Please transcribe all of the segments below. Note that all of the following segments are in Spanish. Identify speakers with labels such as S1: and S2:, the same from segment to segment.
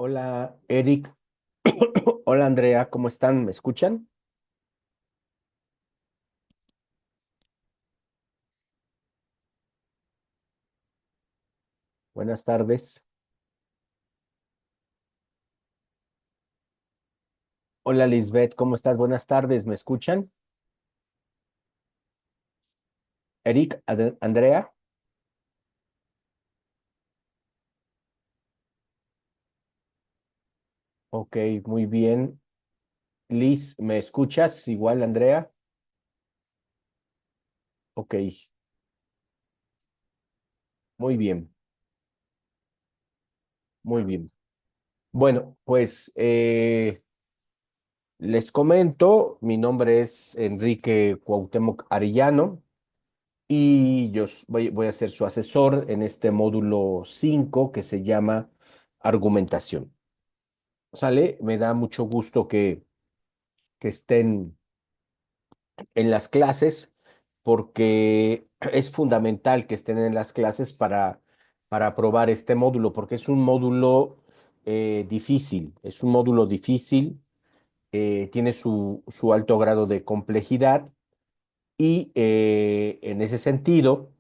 S1: Hola, Eric. Hola, Andrea, ¿cómo están? ¿Me escuchan? Buenas tardes. Hola, Lisbeth, ¿cómo estás? Buenas tardes, ¿me escuchan? Eric, Andrea. Ok, muy bien. Liz, ¿me escuchas? Igual, Andrea. Ok, muy bien, muy bien. Bueno, pues les comento, mi nombre es Enrique Cuauhtémoc Arellano y voy a ser su asesor en este módulo 5 que se llama argumentación. ¿Sale? Me da mucho gusto que estén en las clases porque es fundamental que estén en las clases para aprobar este módulo, porque es un módulo difícil, es un módulo difícil, tiene su alto grado de complejidad. Y en ese sentido,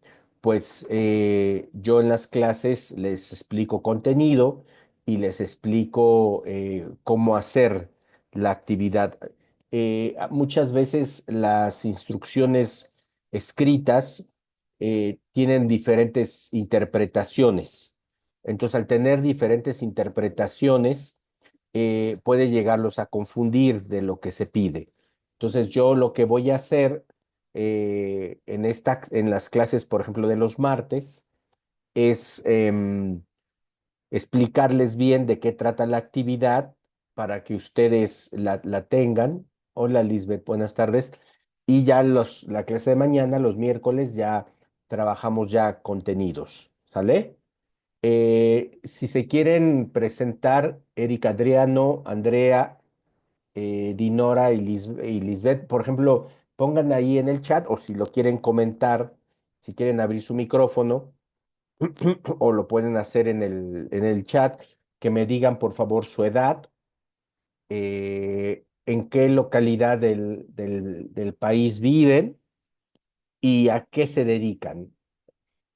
S1: pues yo en las clases les explico contenido y les explico cómo hacer la actividad. Muchas veces las instrucciones escritas tienen diferentes interpretaciones. Entonces, al tener diferentes interpretaciones, puede llegarlos a confundir de lo que se pide. Entonces, yo lo que voy a hacer en las clases, por ejemplo, de los martes, es explicarles bien de qué trata la actividad para que ustedes la tengan. Hola, Lisbeth, buenas tardes. Y ya la clase de mañana, los miércoles, ya trabajamos ya contenidos, ¿sale? Si se quieren presentar, Eric, Adriano, Andrea, Dinora y Lisbeth, por ejemplo, pongan ahí en el chat o si lo quieren comentar, si quieren abrir su micrófono o lo pueden hacer en el chat, que me digan por favor su edad, en qué localidad del país viven y a qué se dedican.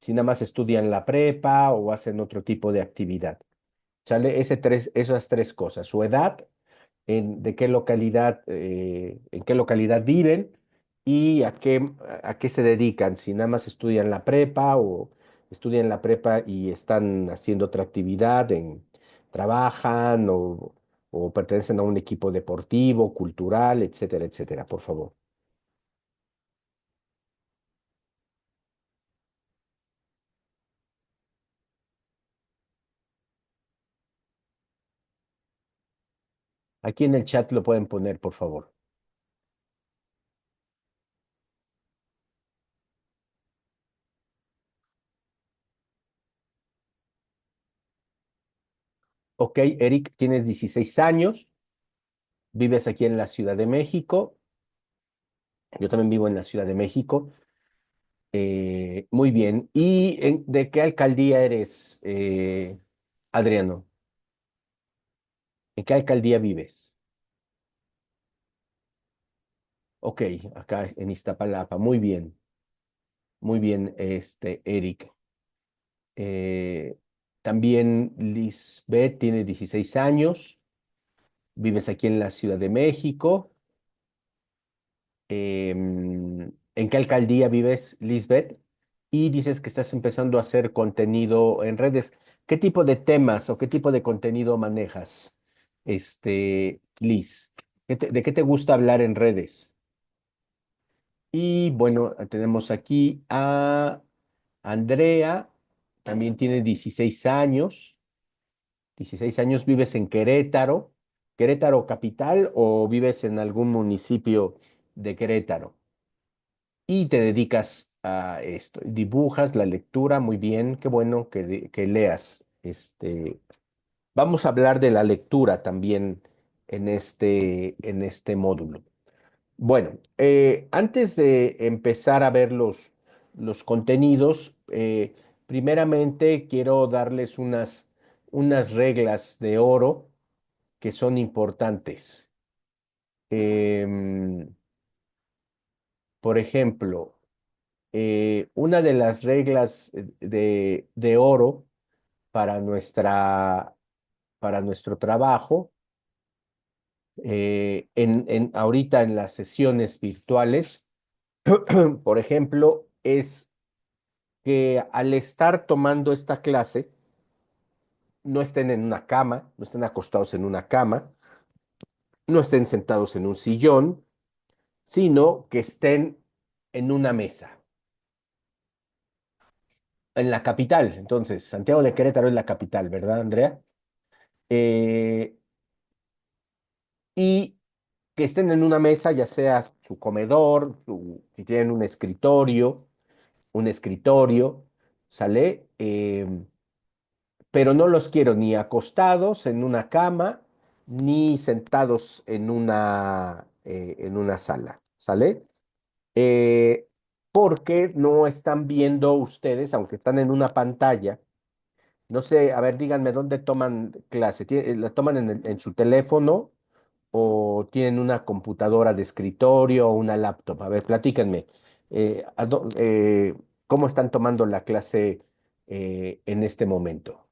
S1: Si nada más estudian la prepa o hacen otro tipo de actividad. ¿Sale? Esas tres cosas, su edad, en qué localidad viven y a qué se dedican, si nada más estudian la prepa o estudian la prepa y están haciendo otra actividad, trabajan o pertenecen a un equipo deportivo, cultural, etcétera, etcétera, por favor. Aquí en el chat lo pueden poner, por favor. Ok, Eric, tienes 16 años, vives aquí en la Ciudad de México. Yo también vivo en la Ciudad de México. Muy bien. ¿Y de qué alcaldía eres, Adriano? ¿En qué alcaldía vives? Ok, acá en Iztapalapa. Muy bien, Eric. Eh, También Lisbeth tiene 16 años. Vives aquí en la Ciudad de México. ¿En qué alcaldía vives, Lisbeth? Y dices que estás empezando a hacer contenido en redes. ¿Qué tipo de temas o qué tipo de contenido manejas, Liz? ¿De qué te gusta hablar en redes? Y bueno, tenemos aquí a Andrea, también tiene 16 años. 16 años, ¿vives en Querétaro? ¿Querétaro capital o vives en algún municipio de Querétaro? Y te dedicas a esto. Dibujas la lectura, muy bien, qué bueno que leas. Vamos a hablar de la lectura también en este módulo. Bueno, antes de empezar a ver los contenidos, primeramente quiero darles unas reglas de oro que son importantes. Em, por ejemplo, una de las reglas de oro para para nuestro trabajo, ahorita en las sesiones virtuales, por ejemplo, es que al estar tomando esta clase, no estén en una cama, no estén acostados en una cama, no estén sentados en un sillón, sino que estén en una mesa, en la capital. Entonces, Santiago de Querétaro es la capital, ¿verdad, Andrea? Eh, y que estén en una mesa, ya sea su comedor, si tienen un escritorio, ¿sale? Pero no los quiero ni acostados en una cama, ni sentados en una sala, ¿sale? Eh, Porque no están viendo ustedes, aunque están en una pantalla, no sé, a ver, díganme dónde toman clase. ¿La toman en su teléfono o tienen una computadora de escritorio o una laptop? A ver, platíquenme. ¿Cómo están tomando la clase en este momento?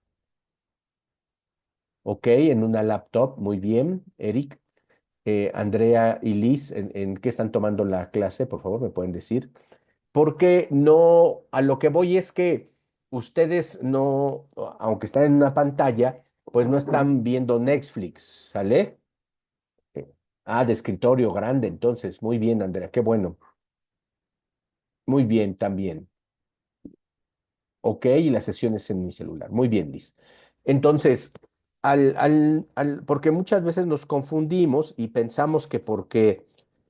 S1: Ok, en una laptop, muy bien. Eric, Andrea y Liz, ¿en qué están tomando la clase? Por favor, me pueden decir. Porque no, a lo que voy es que ustedes no, aunque están en una pantalla, pues no están viendo Netflix, ¿sale? De escritorio grande, entonces, muy bien, Andrea, qué bueno. Muy bien, también. Ok, y las sesiones en mi celular. Muy bien, Liz. Entonces, porque muchas veces nos confundimos y pensamos que porque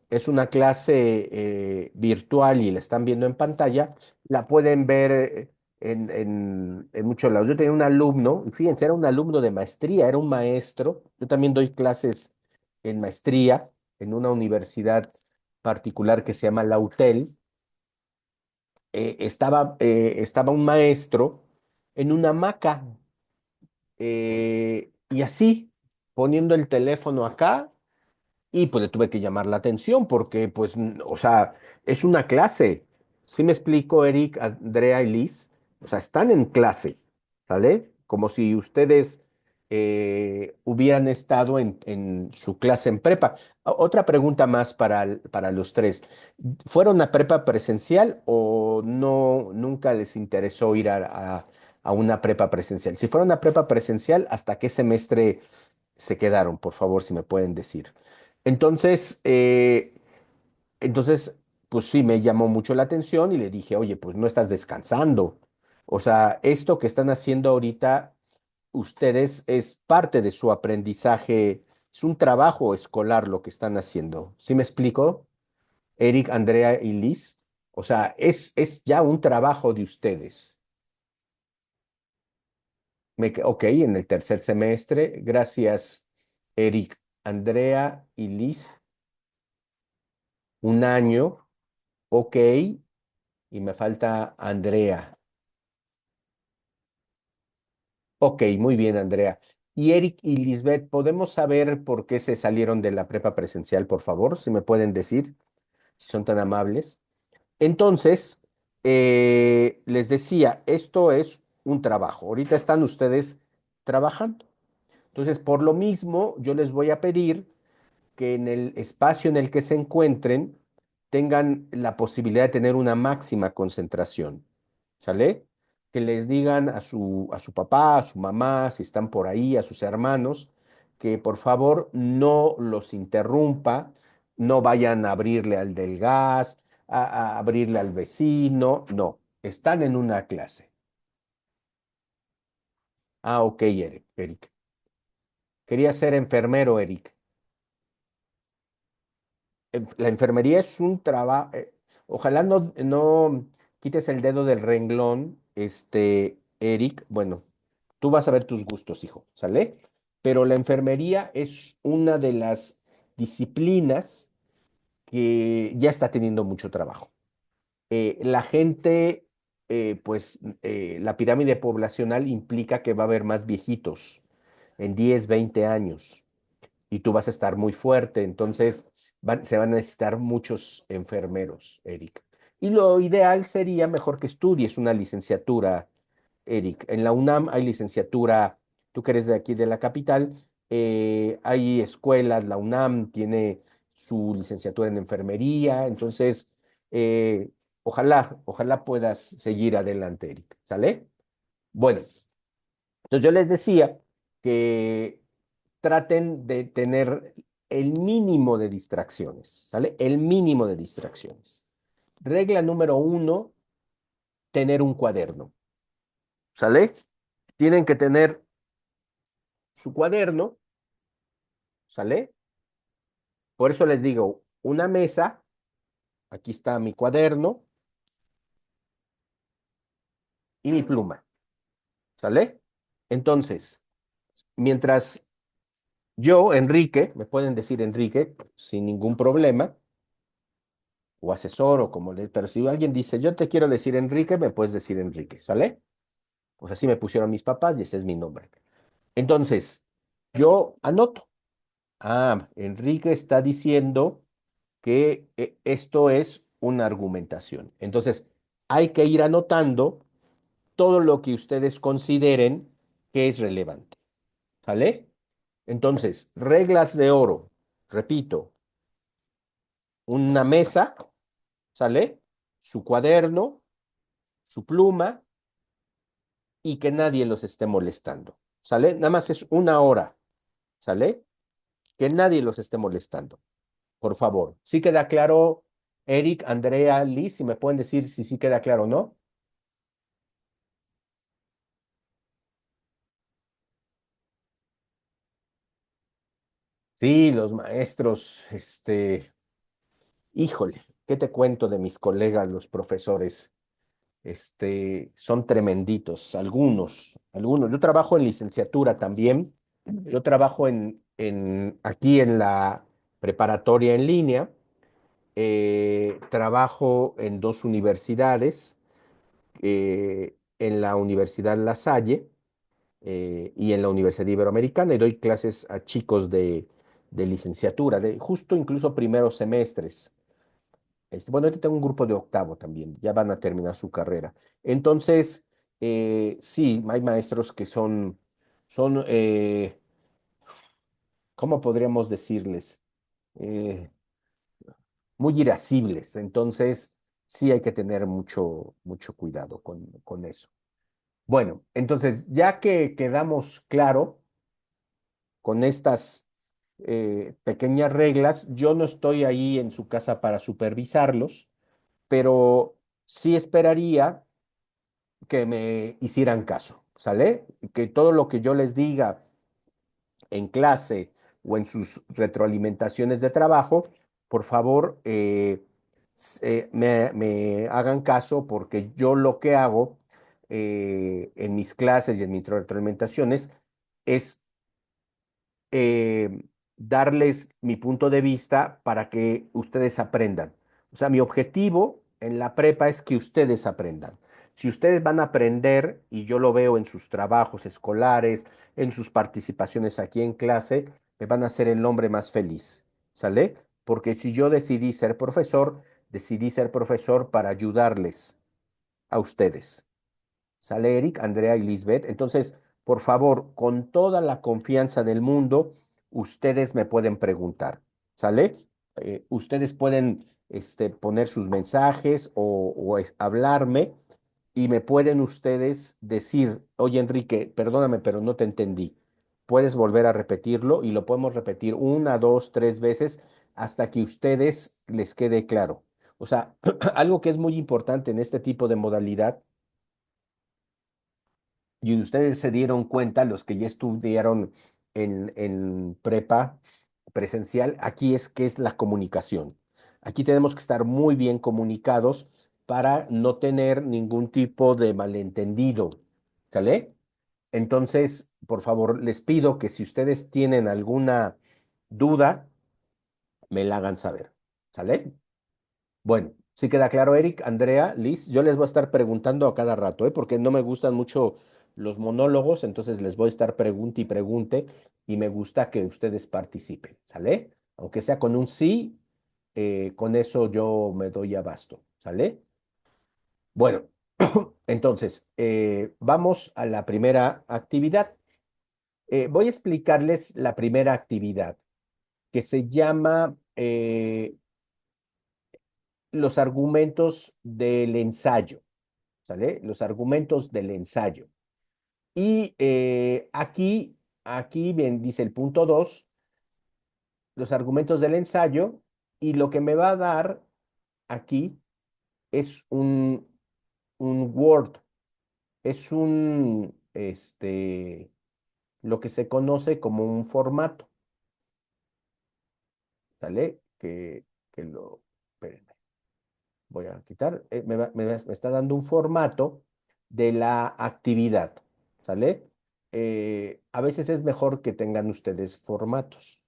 S1: es una clase virtual y la están viendo en pantalla, la pueden ver en muchos lados. Yo tenía un alumno, y fíjense, era un alumno de maestría, era un maestro. Yo también doy clases en maestría en una universidad particular que se llama La UTEL. Estaba un maestro en una hamaca y así, poniendo el teléfono acá y pues le tuve que llamar la atención porque pues, o sea, es una clase. ¿Sí me explico, Eric, Andrea y Liz? O sea, están en clase, ¿sale? Como si ustedes hubieran estado en su clase en prepa. Otra pregunta más para los tres. ¿Fueron a prepa presencial o no, nunca les interesó ir a una prepa presencial? Si fueron a prepa presencial, ¿hasta qué semestre se quedaron? Por favor, si me pueden decir. Entonces, entonces, pues sí, me llamó mucho la atención y le dije, oye, pues no estás descansando. O sea, esto que están haciendo ahorita ustedes es parte de su aprendizaje, es un trabajo escolar lo que están haciendo. ¿Sí me explico? Eric, Andrea y Liz. O sea, es ya un trabajo de ustedes. Ok, en el tercer semestre. Gracias, Eric, Andrea y Liz. Un año. Ok, y me falta Andrea. Ok, muy bien, Andrea. Y Eric y Lisbeth, ¿podemos saber por qué se salieron de la prepa presencial, por favor? Si me pueden decir, si son tan amables. Entonces, les decía, esto es un trabajo. Ahorita están ustedes trabajando. Entonces, por lo mismo, yo les voy a pedir que en el espacio en el que se encuentren tengan la posibilidad de tener una máxima concentración, ¿sale? Que les digan a su papá, a su mamá, si están por ahí, a sus hermanos, que por favor no los interrumpa, no vayan a abrirle al del gas, a abrirle al vecino, no, están en una clase. Ok, Eric. Quería ser enfermero, Eric. La enfermería es un trabajo, ojalá no quites el dedo del renglón, Eric, bueno, tú vas a ver tus gustos, hijo, ¿sale? Pero la enfermería es una de las disciplinas que ya está teniendo mucho trabajo. La gente la pirámide poblacional implica que va a haber más viejitos en 10, 20 años y tú vas a estar muy fuerte, entonces se van a necesitar muchos enfermeros, Eric. Y lo ideal sería mejor que estudies una licenciatura, Eric. En la UNAM hay licenciatura, tú que eres de aquí de la capital, hay escuelas, la UNAM tiene su licenciatura en enfermería, entonces eh, ojalá puedas seguir adelante, Eric, ¿sale? Bueno, entonces yo les decía que traten de tener el mínimo de distracciones, ¿sale? El mínimo de distracciones. Regla número uno, tener un cuaderno, ¿sale? Tienen que tener su cuaderno, ¿sale? Por eso les digo, una mesa, aquí está mi cuaderno y mi pluma, ¿sale? Entonces, mientras yo, Enrique, me pueden decir Enrique sin ningún problema, o asesor, o como le, pero si alguien dice, yo te quiero decir Enrique, me puedes decir Enrique, ¿sale? Pues así me pusieron mis papás y ese es mi nombre. Entonces, yo anoto. Ah, Enrique está diciendo que esto es una argumentación. Entonces, hay que ir anotando todo lo que ustedes consideren que es relevante. ¿Sale? Entonces, reglas de oro. Repito, una mesa, ¿sale? Su cuaderno, su pluma y que nadie los esté molestando. ¿Sale? Nada más es una hora. ¿Sale? Que nadie los esté molestando. Por favor. ¿Sí queda claro, Eric, Andrea, Liz? Si me pueden decir si sí queda claro o no. Sí, los maestros, híjole, ¿qué te cuento de mis colegas, los profesores? Son tremenditos, algunos. Yo trabajo en licenciatura también. Yo trabajo aquí en la preparatoria en línea. Trabajo en dos universidades, en la Universidad La Salle y en la Universidad Iberoamericana y doy clases a chicos de licenciatura, de justo incluso primeros semestres. Bueno, ahorita tengo un grupo de octavo también, ya van a terminar su carrera. Entonces, sí, hay maestros que son, ¿cómo podríamos decirles? Eh, Muy irascibles. Entonces, sí hay que tener mucho cuidado con eso. Bueno, entonces, ya que quedamos claro con estas pequeñas reglas. Yo no estoy ahí en su casa para supervisarlos, pero sí esperaría que me hicieran caso, ¿sale? Que todo lo que yo les diga en clase o en sus retroalimentaciones de trabajo, por favor, me hagan caso porque yo lo que hago en mis clases y en mis retroalimentaciones es darles mi punto de vista para que ustedes aprendan. O sea, mi objetivo en la prepa es que ustedes aprendan. Si ustedes van a aprender, y yo lo veo en sus trabajos escolares, en sus participaciones aquí en clase, me van a hacer el hombre más feliz, ¿sale? Porque si yo decidí ser profesor para ayudarles a ustedes. Sale Eric, Andrea y Lisbeth. Entonces, por favor, con toda la confianza del mundo, ustedes me pueden preguntar. ¿Sale? Ustedes pueden poner sus mensajes o hablarme y me pueden ustedes decir, oye Enrique, perdóname, pero no te entendí. Puedes volver a repetirlo y lo podemos repetir una, dos, tres veces hasta que ustedes les quede claro. O sea, algo que es muy importante en este tipo de modalidad y ustedes se dieron cuenta, los que ya estudiaron en prepa presencial, aquí es que es la comunicación. Aquí tenemos que estar muy bien comunicados para no tener ningún tipo de malentendido. ¿Sale? Entonces, por favor, les pido que si ustedes tienen alguna duda, me la hagan saber. ¿Sale? Bueno, Sí queda claro, Eric, Andrea, Liz. Yo les voy a estar preguntando a cada rato, ¿eh? Porque no me gustan mucho los monólogos, entonces les voy a estar pregunte y pregunte y me gusta que ustedes participen, ¿sale? Aunque sea con un sí, con eso yo me doy abasto, ¿sale? Bueno, entonces, vamos a la primera actividad. Voy a explicarles la primera actividad que se llama los argumentos del ensayo. ¿Sale? Los argumentos del ensayo. Y aquí bien dice el punto 2 los argumentos del ensayo, y lo que me va a dar aquí es un Word, es lo que se conoce como un formato, ¿sale? Espérenme, voy a quitar, me está dando un formato de la actividad, ¿sale? A veces es mejor que tengan ustedes formatos,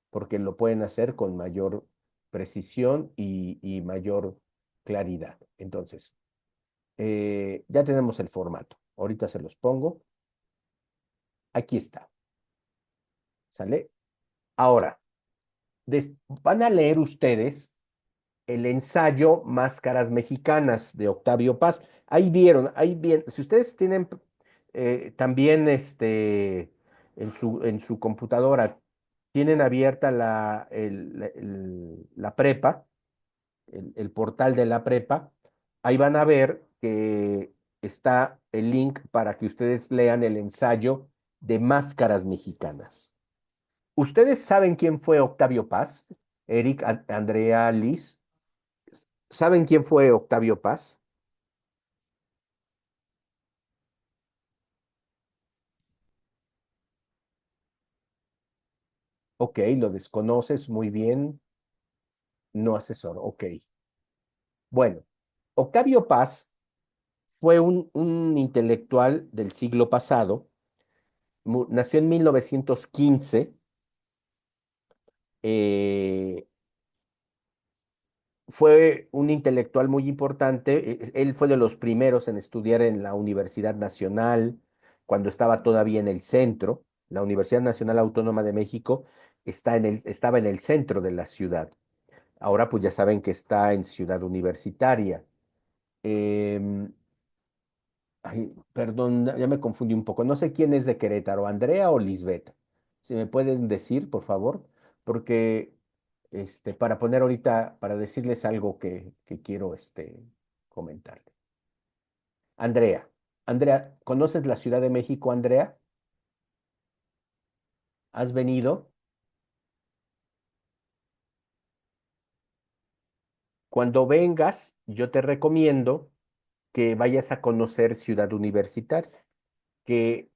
S1: porque lo pueden hacer con mayor precisión y mayor claridad. Entonces, ya tenemos el formato. Ahorita se los pongo. Aquí está, ¿sale? Ahora, van a leer ustedes el ensayo Máscaras Mexicanas de Octavio Paz. Ahí vieron, ahí bien. Si ustedes tienen también en su computadora, tienen abierta la prepa, el portal de la prepa, ahí van a ver que está el link para que ustedes lean el ensayo de Máscaras Mexicanas. ¿Ustedes saben quién fue Octavio Paz? Eric, Andrea, Liz. ¿Saben quién fue Octavio Paz? Ok, lo desconoces muy bien, no asesor, ok. Bueno, Octavio Paz fue un intelectual del siglo pasado, nació en 1915, eh, fue un intelectual muy importante, él fue de los primeros en estudiar en la Universidad Nacional, cuando estaba todavía en el centro. La Universidad Nacional Autónoma de México estaba en el centro de la ciudad. Ahora pues ya saben que está en Ciudad Universitaria. Em, Ay, perdón, ya me confundí un poco. No sé quién es de Querétaro, Andrea o Lisbeth. Si me pueden decir, por favor, porque para poner ahorita, para decirles algo que quiero comentarle. Andrea, Andrea, ¿conoces la Ciudad de México, Andrea? ¿Has venido? Cuando vengas, yo te recomiendo que vayas a conocer Ciudad Universitaria, que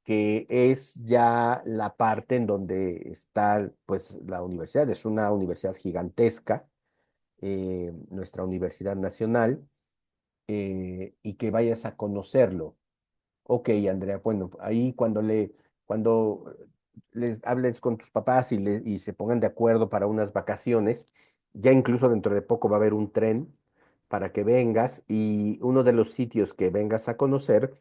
S1: es ya la parte en donde está pues la universidad. Es una universidad gigantesca, nuestra Universidad Nacional, y que vayas a conocerlo. Ok, Andrea, bueno, ahí cuando les hables con tus papás y se pongan de acuerdo para unas vacaciones, ya incluso dentro de poco va a haber un tren para que vengas, y uno de los sitios que vengas a conocer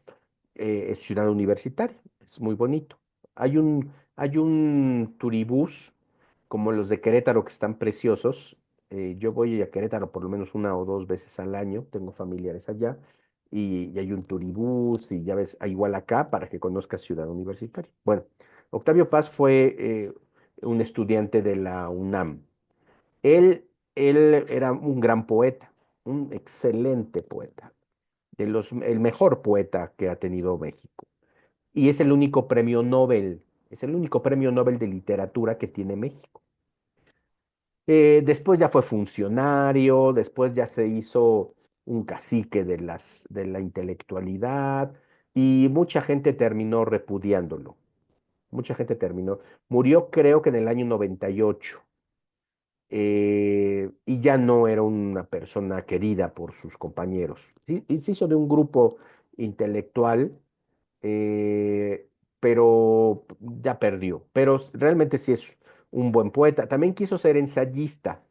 S1: es Ciudad Universitaria, es muy bonito. Hay un turibús como los de Querétaro que están preciosos. Yo voy a Querétaro por lo menos una o dos veces al año, tengo familiares allá, y hay un turibús, y ya ves, igual acá para que conozcas Ciudad Universitaria. Bueno, Octavio Paz fue un estudiante de la UNAM. Él era un gran poeta, un excelente poeta, el mejor poeta que ha tenido México. Y es el único premio Nobel de literatura que tiene México. Después ya fue funcionario, después ya se hizo un cacique de la intelectualidad, y mucha gente terminó repudiándolo. Mucha gente terminó. Murió creo que en el año 98, y ya no era una persona querida por sus compañeros. Sí, y se hizo de un grupo intelectual, eh, pero ya perdió. Pero realmente sí es un buen poeta. También quiso ser ensayista,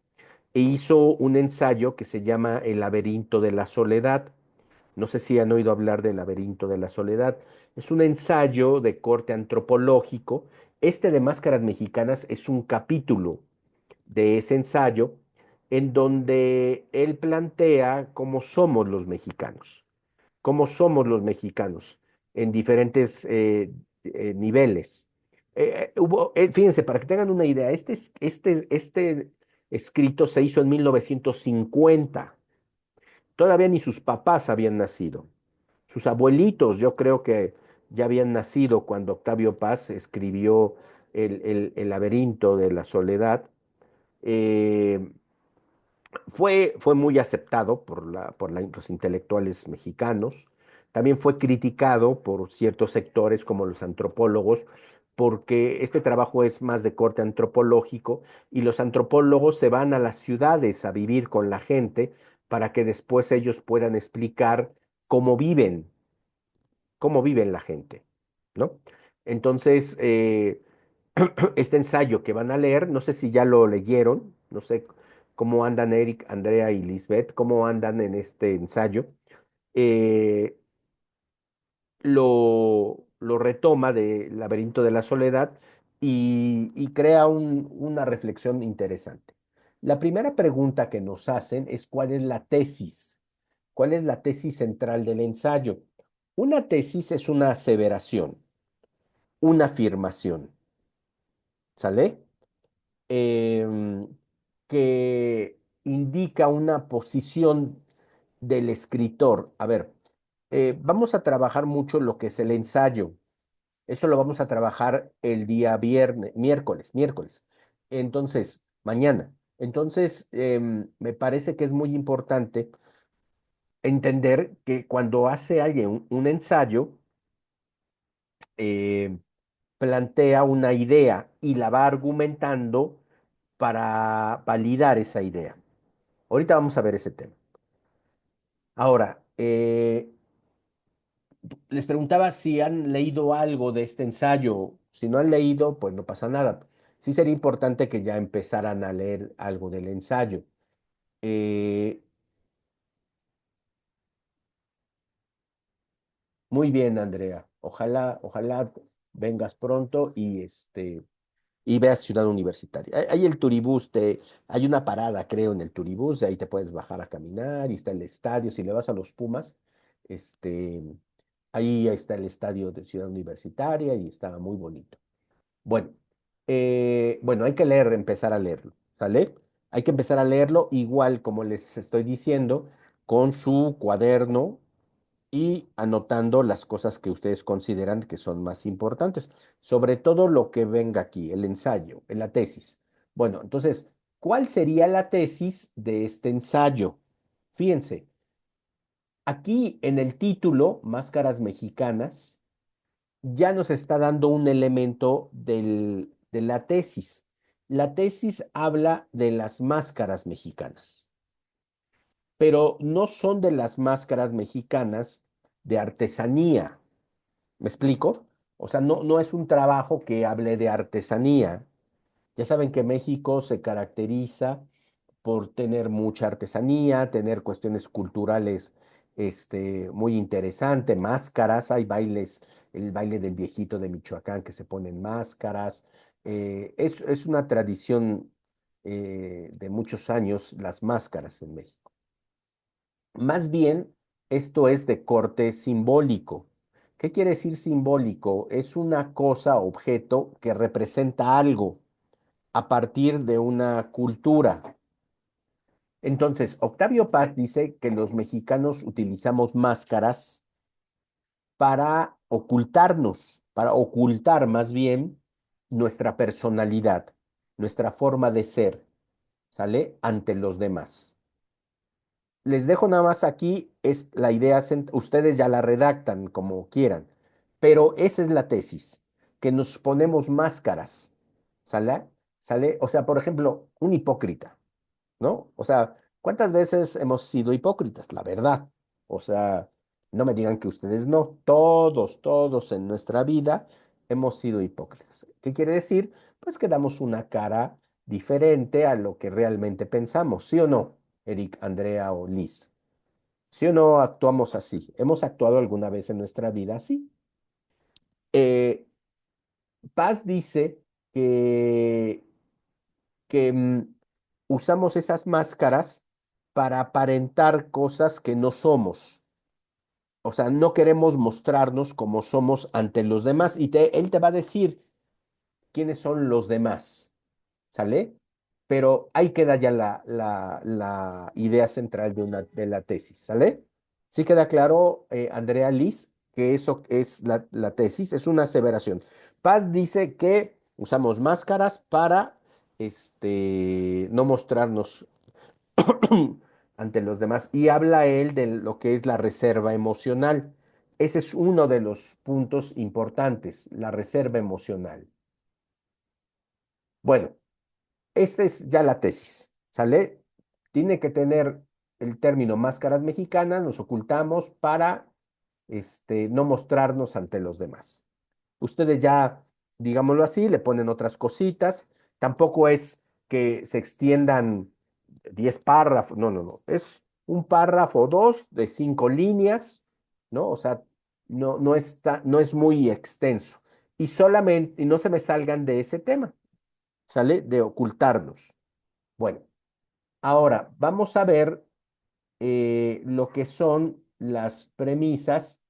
S1: e hizo un ensayo que se llama El laberinto de la soledad. No sé si han oído hablar del laberinto de la soledad. Es un ensayo de corte antropológico. Este de Máscaras Mexicanas es un capítulo de ese ensayo en donde él plantea cómo somos los mexicanos, cómo somos los mexicanos en diferentes niveles. Fíjense, para que tengan una idea, este escrito se hizo en 1950. Todavía ni sus papás habían nacido. Sus abuelitos, yo creo que ya habían nacido cuando Octavio Paz escribió el laberinto de la soledad. Eh, fue muy aceptado los intelectuales mexicanos. También fue criticado por ciertos sectores como los antropólogos, porque este trabajo es más de corte antropológico y los antropólogos se van a las ciudades a vivir con la gente para que después ellos puedan explicar cómo viven, cómo viven la gente, ¿no? Entonces, este ensayo que van a leer, no sé si ya lo leyeron, no sé cómo andan Eric, Andrea y Lisbeth, cómo andan en este ensayo, eh, lo retoma del Laberinto de la Soledad y crea una reflexión interesante. La primera pregunta que nos hacen es ¿cuál es la tesis? ¿Cuál es la tesis central del ensayo? Una tesis es una aseveración, una afirmación, ¿sale? em, que indica una posición del escritor. A ver, vamos a trabajar mucho lo que es el ensayo. Eso lo vamos a trabajar el día viernes, miércoles. Entonces, mañana. Entonces, me parece que es muy importante entender que cuando hace alguien un ensayo, eh, plantea una idea y la va argumentando para validar esa idea. Ahorita vamos a ver ese tema. Ahora, les preguntaba si han leído algo de este ensayo. Si no han leído, pues no pasa nada. Sí sería importante que ya empezaran a leer algo del ensayo. Eh, Muy bien, Andrea. Ojalá vengas pronto y veas Ciudad Universitaria. Hay el turibús, hay una parada, creo, en el turibús, de ahí te puedes bajar a caminar, y está el estadio, si le vas a los Pumas, este, ahí está el estadio de Ciudad Universitaria y está muy bonito. Bueno, bueno, hay que leer, empezar a leerlo, ¿sale? Hay que empezar a leerlo igual como les estoy diciendo, con su cuaderno y anotando las cosas que ustedes consideran que son más importantes, sobre todo lo que venga aquí, el ensayo, en la tesis. Bueno, entonces, ¿cuál sería la tesis de este ensayo? Fíjense, aquí en el título, Máscaras Mexicanas, ya nos está dando un elemento de la tesis. La tesis habla de las máscaras mexicanas, pero no son de las máscaras mexicanas de artesanía. ¿Me explico? O sea, no es un trabajo que hable de artesanía. Ya saben que México se caracteriza por tener mucha artesanía, tener cuestiones culturales muy interesantes, máscaras, hay bailes, el baile del viejito de Michoacán que se ponen máscaras. Es una tradición de muchos años las máscaras en México. Más bien, esto es de corte simbólico. ¿Qué quiere decir simbólico? Es una cosa, objeto que representa algo a partir de una cultura. Entonces, Octavio Paz dice que los mexicanos utilizamos máscaras para ocultar más bien nuestra personalidad, nuestra forma de ser, ¿sale? Ante los demás. Les dejo nada más aquí, es la idea, ustedes ya la redactan como quieran, pero esa es la tesis, que nos ponemos máscaras, ¿sale? ¿Sale? O sea, por ejemplo, un hipócrita. ¿No? O sea, ¿cuántas veces hemos sido hipócritas? La verdad. O sea, no me digan que ustedes no. Todos en nuestra vida hemos sido hipócritas. ¿Qué quiere decir? Pues que damos una cara diferente a lo que realmente pensamos, ¿sí o no, Eric, Andrea o Liz? ¿Sí o no actuamos así? ¿Hemos actuado alguna vez en nuestra vida así? Eh, Paz dice que, que usamos esas máscaras para aparentar cosas que no somos. O sea, no queremos mostrarnos como somos ante los demás. Y él te va a decir quiénes son los demás. ¿Sale? Pero ahí queda ya la idea central de la tesis. ¿Sale? Sí queda claro, Andrea Liz, que eso es la tesis, es una aseveración. Paz dice que usamos máscaras para no mostrarnos ante los demás. Y habla él de lo que es la reserva emocional. Ese es uno de los puntos importantes, la reserva emocional. Bueno, esta es ya la tesis, ¿sale? Tiene que tener el término máscaras mexicanas, nos ocultamos para no mostrarnos ante los demás. Ustedes ya, digámoslo así, le ponen otras cositas. Tampoco es que se extiendan 10 párrafos, no, no, no. Es un párrafo o dos de 5 líneas, ¿no? O sea, no es muy extenso. Y solamente, y no se me salgan de ese tema, ¿sale? De ocultarnos. Bueno, ahora vamos a ver lo que son las premisas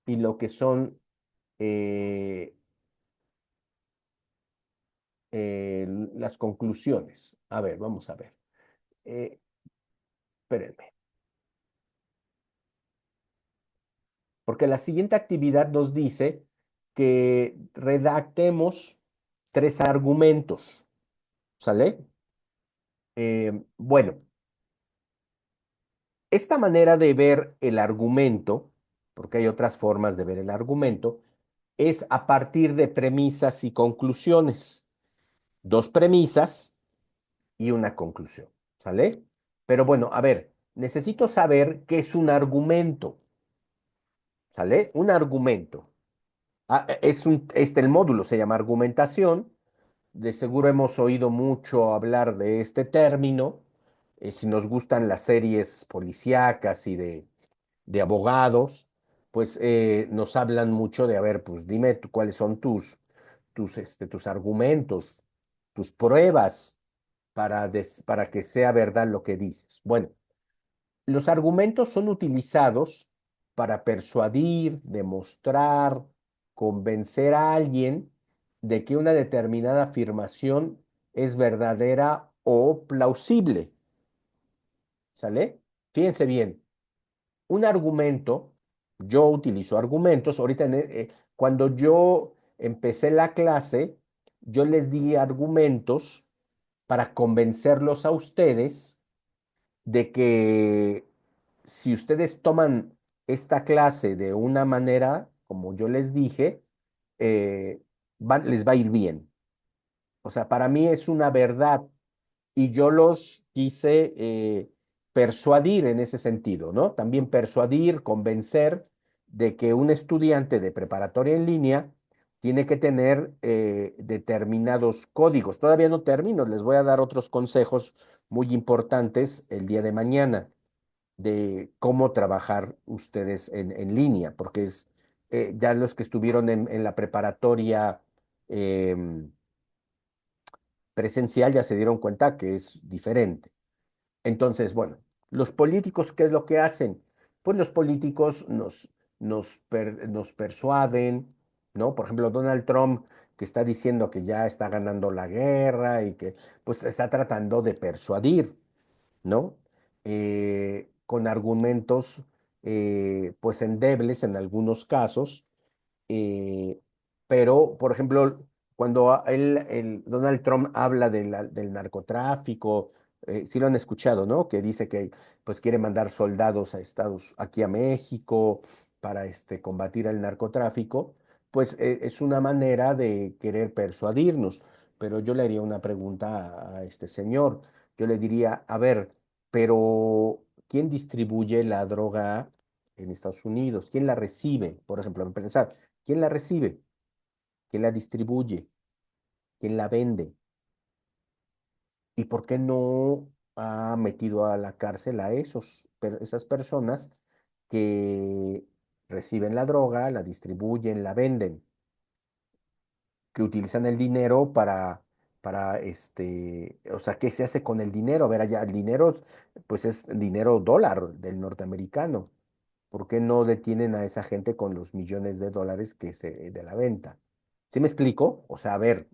S1: y lo que son eh, las conclusiones. A ver, vamos a ver. Eh, Espérenme, porque la siguiente actividad nos dice que redactemos 3 argumentos, ¿sale? Bueno, esta manera de ver el argumento, porque hay otras formas de ver el argumento, es a partir de premisas y conclusiones. 2 premisas y una conclusión, ¿sale? Pero bueno, a ver, necesito saber qué es un argumento, ¿sale? Un argumento. El módulo se llama argumentación. De seguro hemos oído mucho hablar de este término. Si nos gustan las series policíacas y de abogados, pues nos hablan mucho de, a ver, pues dime cuáles son tus argumentos, tus pruebas para que sea verdad lo que dices. Bueno, los argumentos son utilizados para persuadir, demostrar, convencer a alguien de que una determinada afirmación es verdadera o plausible. ¿Sale? Fíjense bien, un argumento, yo utilizo argumentos, ahorita cuando yo empecé la clase, yo les di argumentos para convencerlos a ustedes de que si ustedes toman esta clase de una manera, como yo les dije, eh, les va a ir bien. O sea, para mí es una verdad y yo los quise persuadir en ese sentido, ¿no? También persuadir, convencer de que un estudiante de preparatoria en línea tiene que tener determinados códigos. Todavía no termino, les voy a dar otros consejos muy importantes el día de mañana de cómo trabajar ustedes en línea, porque ya los que estuvieron en la preparatoria presencial ya se dieron cuenta que es diferente. Entonces, bueno, los políticos, ¿qué es lo que hacen? Pues los políticos nos persuaden, ¿no? Por ejemplo, Donald Trump, que está diciendo que ya está ganando la guerra y que pues está tratando de persuadir, ¿no? Con argumentos pues endebles en algunos casos, eh, pero, por ejemplo, cuando Donald Trump habla del narcotráfico, sí lo han escuchado, ¿no? Que dice que pues quiere mandar soldados aquí a México para combatir el narcotráfico, pues es una manera de querer persuadirnos. Pero yo le haría una pregunta a este señor. Yo le diría, a ver, pero ¿quién distribuye la droga en Estados Unidos? ¿Quién la recibe? Por ejemplo, pensar, ¿quién la recibe? ¿Quién la distribuye? ¿Quién la vende? ¿Y por qué no ha metido a la cárcel a esas personas que reciben la droga, la distribuyen, la venden, que utilizan el dinero o sea, ¿qué se hace con el dinero? A ver, allá el dinero, pues es dinero dólar del norteamericano. ¿Por qué no detienen a esa gente con los millones de dólares de la venta? ¿Sí me explico? O sea, a ver,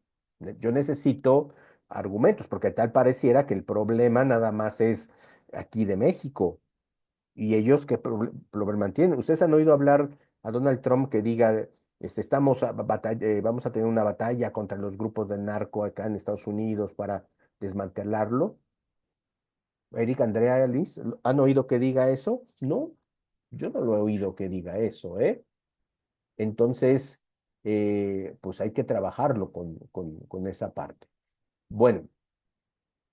S1: yo necesito argumentos, porque tal pareciera que el problema nada más es aquí de México. ¿Y ellos qué problema tienen? ¿Ustedes han oído hablar a Donald Trump que diga, vamos a tener una batalla contra los grupos del narco acá en Estados Unidos para desmantelarlo? Eric, Andrea, Liz, ¿han oído que diga eso? No, yo no lo he oído que diga eso, ¿eh? Entonces, pues hay que trabajarlo con esa parte. Bueno,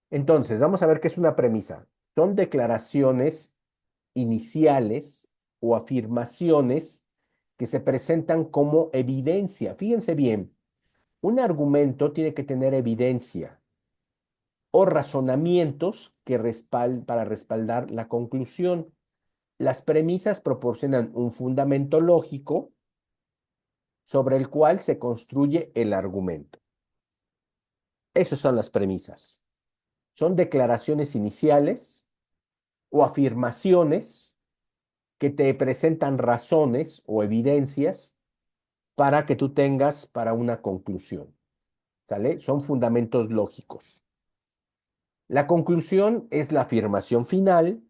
S1: entonces, vamos a ver qué es una premisa. Son declaraciones iniciales o afirmaciones que se presentan como evidencia. Fíjense bien, un argumento tiene que tener evidencia o razonamientos para respaldar la conclusión. Las premisas proporcionan un fundamento lógico sobre el cual se construye el argumento. Esas son las premisas. Son declaraciones iniciales o afirmaciones que te presentan razones o evidencias para que tú tengas para una conclusión. ¿Sale? Son fundamentos lógicos. La conclusión es la afirmación final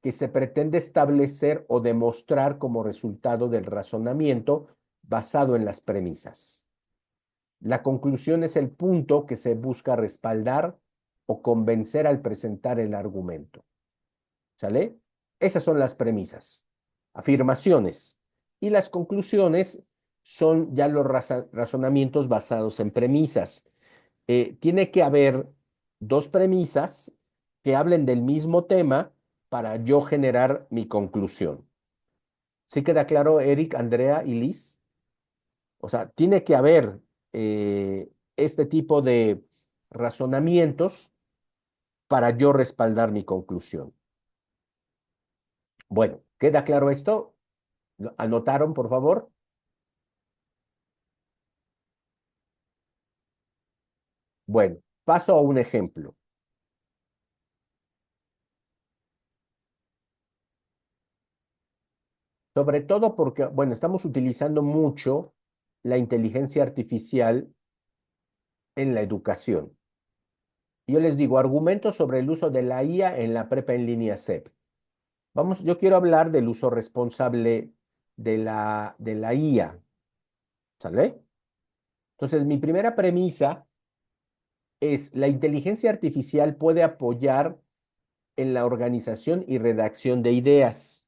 S1: que se pretende establecer o demostrar como resultado del razonamiento basado en las premisas. La conclusión es el punto que se busca respaldar o convencer al presentar el argumento. ¿Sale? Esas son las premisas, afirmaciones. Y las conclusiones son ya los razonamientos basados en premisas. Tiene que haber dos premisas que hablen del mismo tema para yo generar mi conclusión. ¿Sí queda claro, Eric, Andrea y Liz? O sea, tiene que haber este tipo de razonamientos para yo respaldar mi conclusión. Bueno, ¿queda claro esto? ¿Anotaron, por favor? Bueno, paso a un ejemplo. Sobre todo porque, bueno, estamos utilizando mucho la inteligencia artificial en la educación. Yo les digo, argumentos sobre el uso de la IA en la prepa en línea SEP. Vamos, yo quiero hablar del uso responsable de la IA, ¿sale? Entonces, mi primera premisa es, la inteligencia artificial puede apoyar en la organización y redacción de ideas.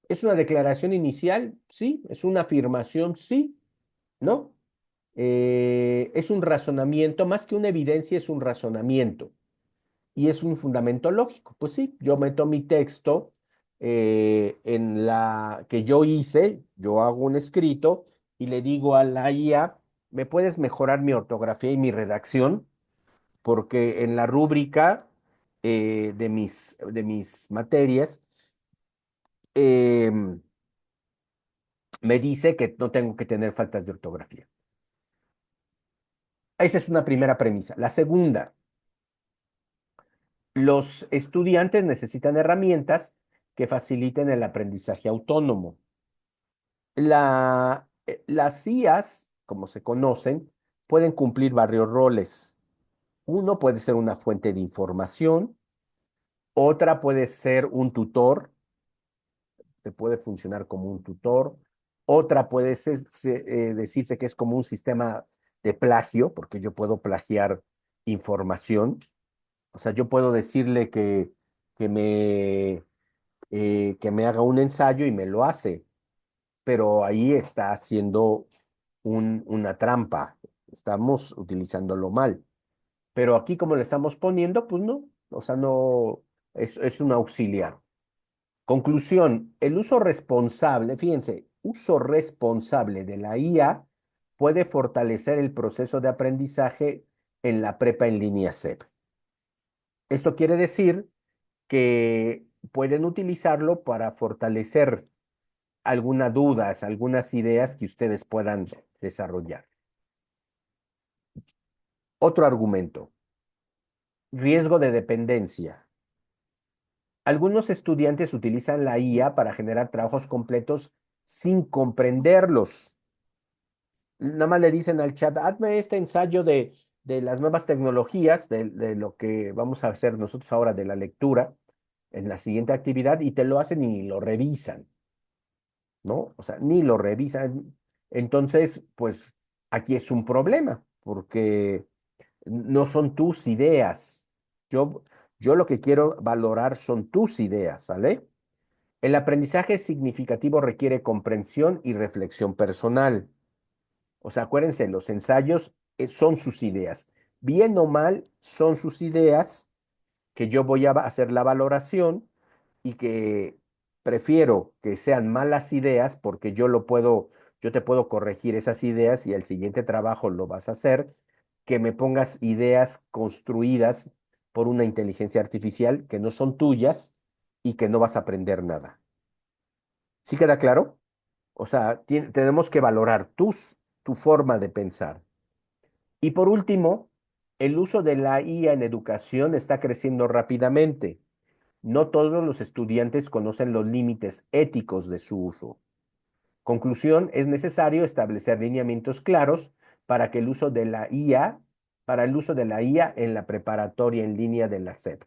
S1: ¿Es una declaración inicial? Sí. ¿Es una afirmación? Sí. ¿No? Es un razonamiento, más que una evidencia, es un razonamiento y es un fundamento lógico. Pues sí, yo meto mi texto en la que yo hice, yo hago un escrito y le digo a la IA, ¿me puedes mejorar mi ortografía y mi redacción? Porque en la rúbrica de mis materias em, me dice que no tengo que tener faltas de ortografía. Esa es una primera premisa. La segunda, los estudiantes necesitan herramientas que faciliten el aprendizaje autónomo. Las IAs, como se conocen, pueden cumplir varios roles. Uno puede ser una fuente de información, otra puede ser un tutor, te puede funcionar como un tutor, otra puede decirse que es como un sistema de plagio, porque yo puedo plagiar información. O sea, yo puedo decirle que me, que me haga un ensayo y me lo hace, pero ahí está haciendo una trampa. Estamos utilizándolo mal. Pero aquí como le estamos poniendo, pues no. O sea, no, es un auxiliar. Conclusión, el uso responsable, fíjense, uso responsable de la IA puede fortalecer el proceso de aprendizaje en la prepa en línea SEP. Esto quiere decir que pueden utilizarlo para fortalecer algunas dudas, algunas ideas que ustedes puedan desarrollar. Otro argumento, riesgo de dependencia. Algunos estudiantes utilizan la IA para generar trabajos completos sin comprenderlos. Nada más le dicen al chat, hazme este ensayo de las nuevas tecnologías, de lo que vamos a hacer nosotros ahora de la lectura en la siguiente actividad, y te lo hacen y lo revisan, ¿no? O sea, ni lo revisan. Entonces, pues aquí es un problema, porque no son tus ideas. Yo, yo lo que quiero valorar son tus ideas, ¿sale? El aprendizaje significativo requiere comprensión y reflexión personal. O sea, acuérdense, los ensayos son sus ideas. Bien o mal, son sus ideas que yo voy a hacer la valoración y que prefiero que sean malas ideas porque yo te puedo corregir esas ideas y el siguiente trabajo lo vas a hacer, que me pongas ideas construidas por una inteligencia artificial que no son tuyas y que no vas a aprender nada. ¿Sí queda claro? O sea, tenemos que valorar tu forma de pensar. Y por último, el uso de la IA en educación está creciendo rápidamente. No todos los estudiantes conocen los límites éticos de su uso. Conclusión, es necesario establecer lineamientos claros para que el uso de la IA, para el uso de la IA en la preparatoria en línea de la SEP.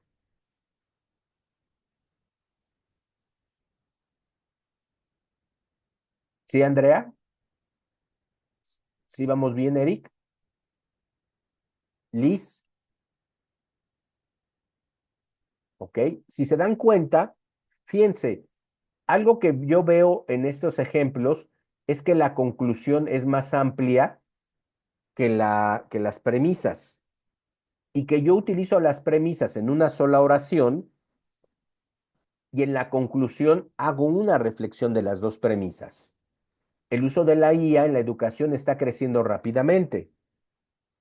S1: ¿Sí, Andrea? ¿Sí vamos bien, Eric? Liz, ¿ok? Si se dan cuenta, fíjense, algo que yo veo en estos ejemplos es que la conclusión es más amplia que las premisas y que yo utilizo las premisas en una sola oración y en la conclusión hago una reflexión de las dos premisas. El uso de la IA en la educación está creciendo rápidamente.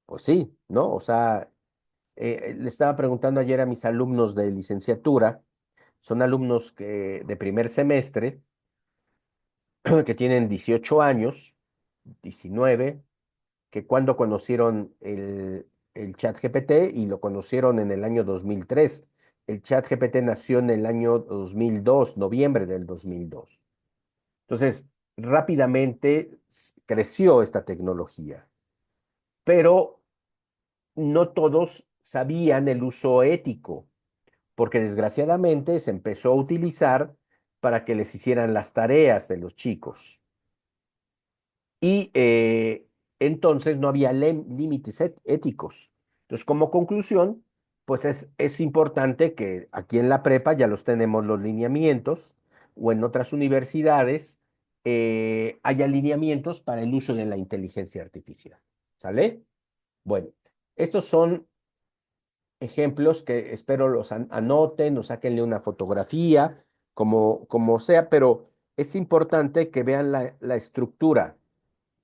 S1: Pues sí, ¿no? O sea, le estaba preguntando ayer a mis alumnos de licenciatura, son alumnos de primer semestre, que tienen 18 años, 19, que cuando conocieron el chat GPT y lo conocieron en el año 2003. El chat GPT nació en el año 2002, noviembre del 2002. Entonces, rápidamente creció esta tecnología, pero no todos sabían el uso ético, porque desgraciadamente se empezó a utilizar para que les hicieran las tareas de los chicos. Y entonces no había límites éticos. Entonces, como conclusión, pues es importante que aquí en la prepa ya los tenemos los lineamientos o en otras universidades haya lineamientos para el uso de la inteligencia artificial. ¿Sale? Bueno, estos son ejemplos que espero los anoten o sáquenle una fotografía, como sea, pero es importante que vean la estructura.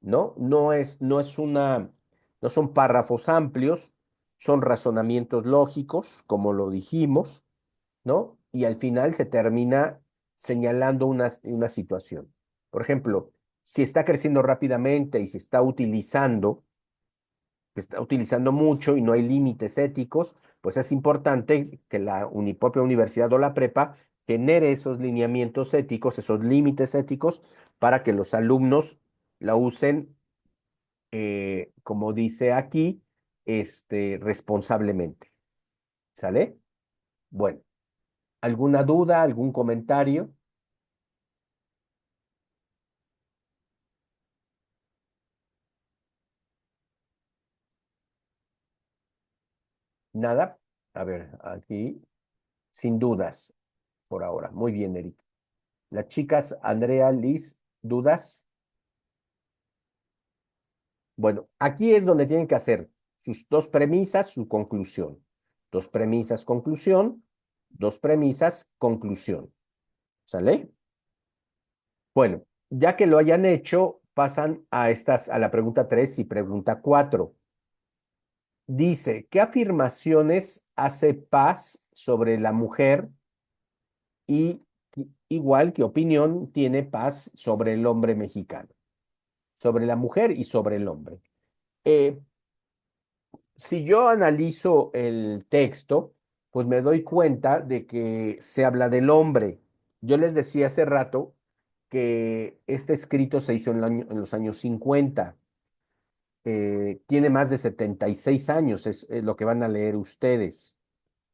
S1: ¿No? No son párrafos amplios, son razonamientos lógicos, como lo dijimos, ¿no? Y al final se termina señalando una situación. Por ejemplo, si está creciendo rápidamente y se está utilizando mucho y no hay límites éticos, pues es importante que la propia universidad o la prepa genere esos lineamientos éticos, esos límites éticos, para que los alumnos la usen como dice aquí, responsablemente. ¿Sale? Bueno, ¿alguna duda, algún comentario? Nada. A ver, aquí, sin dudas, por ahora. Muy bien, Eric. Las chicas, Andrea, Liz, ¿dudas? Bueno, aquí es donde tienen que hacer sus dos premisas, su conclusión. Dos premisas, conclusión. Dos premisas, conclusión. ¿Sale? Bueno, ya que lo hayan hecho, pasan a la pregunta 3 y pregunta 4. Dice, ¿qué afirmaciones hace Paz sobre la mujer y igual qué opinión tiene Paz sobre el hombre mexicano? Sobre la mujer y sobre el hombre. Eh, si yo analizo el texto, pues me doy cuenta de que se habla del hombre. Yo les decía hace rato que este escrito se hizo en los años 50. Tiene más de 76 años, es lo que van a leer ustedes.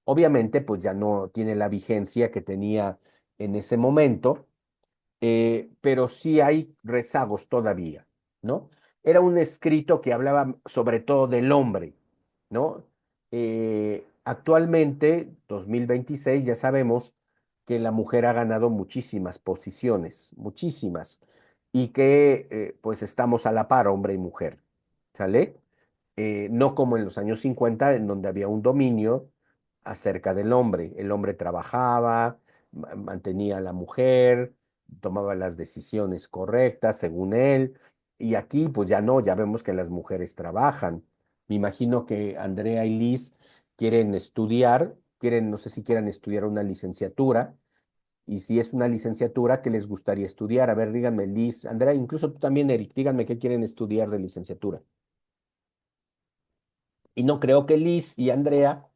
S1: Obviamente, pues ya no tiene la vigencia que tenía en ese momento, pero sí hay rezagos todavía, ¿no? Era un escrito que hablaba sobre todo del hombre, ¿no? Actualmente, 2026, ya sabemos que la mujer ha ganado muchísimas posiciones, muchísimas, y que pues estamos a la par, hombre y mujer, ¿sale? No como en los años 50, en donde había un dominio acerca del hombre. El hombre trabajaba, mantenía a la mujer, tomaba las decisiones correctas según él, y aquí pues ya no, ya vemos que las mujeres trabajan. Me imagino que Andrea y Liz quieren estudiar, quieren, no sé si quieran estudiar una licenciatura, y si es una licenciatura, ¿qué les gustaría estudiar? A ver, díganme, Liz, Andrea, incluso tú también, Eric, díganme qué quieren estudiar de licenciatura. Y no creo que Liz y Andrea